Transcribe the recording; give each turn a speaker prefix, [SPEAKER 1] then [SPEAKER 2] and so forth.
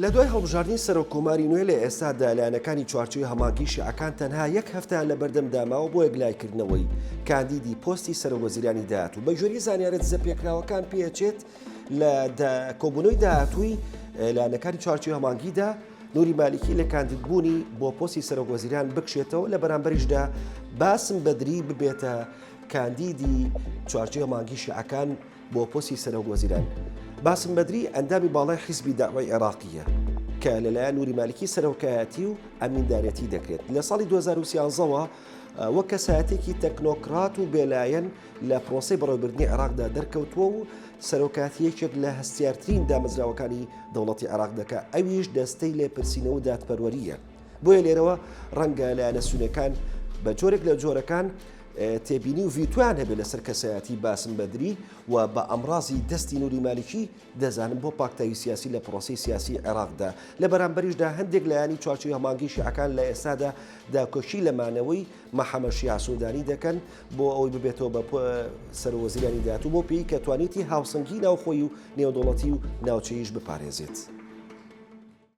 [SPEAKER 1] لە دوای هەڵبژاردننی سەرۆکۆماری نوێ لە ئێستادا لایەنەکانی چوارچووی هەماگی شیعەکان تەنها یەک هەفتیان لە بەردەم داماوە بۆ یەکلایکردنەوەی کاندیدی پۆستی سەرۆکوەزیرانی داهاتوو. بە ژووری زانیارە دزە پێکراوەکان پێچێت لە کۆبوونەوەی داهاتووی لایەنەکانی چوارچووی هەماگیدا نوری مالیکی لە کاندیدبوونی بۆ پۆستی سەرۆکوەزیران بکشێتەوە، لە بەرامبەریشدا باسم بەدری ببێتە کاندیدی چوارچووی هەماگی شیعەکان بۆ پۆستی سەرۆکوەزیران. باسم بەدری ئەندامی باڵای حیزبی داوای عێراقیە کە لەلایەن نوری مالیکی سەرۆکایەتی و ئەمیندارەتی دەکرێت. لە ساڵی 2013ەوە وەک کەسایەتێکی تەکنۆکرات و بێلایەن لە پرۆسەی بەڕێوەبردننی عێراقدا دەرکەوتووە و سەرۆکاتیەکێک لە هەستیارترین دامەزراوەکانی دەوڵەتی عێراق دەکات، ئەویش دەستەی لێپرسینەوە و دادپەروەریە. بۆیە لێرەوە ڕەنگە لایەنە سونەکان بە جۆرێک لە جۆرەکان تێبینی و ڤیتویان هەبێت لەسەر کەسایەتی باسم بەدری و بە ئەمڕازی دەستی نوری مالیکی دەزانم بۆ پاکتاوی سیاسی لە پرۆسی سیاسی عێراقدا. لە بەرامبەریشدا هەندێک لایەنی چوارچووی هەماگی شیعەکان لە ئێستادا داکۆشی لە مانەوەی مەحەمەد شیع سوودانی دەکەن بۆ ئەوەی ببێتەوە بە سەرۆکوەزیرانی داهاتوو بۆ پێی کە توانیتی هاوسەنگی ناوخۆی و نێودوڵەتی و ناوچەییش بپارێزێت.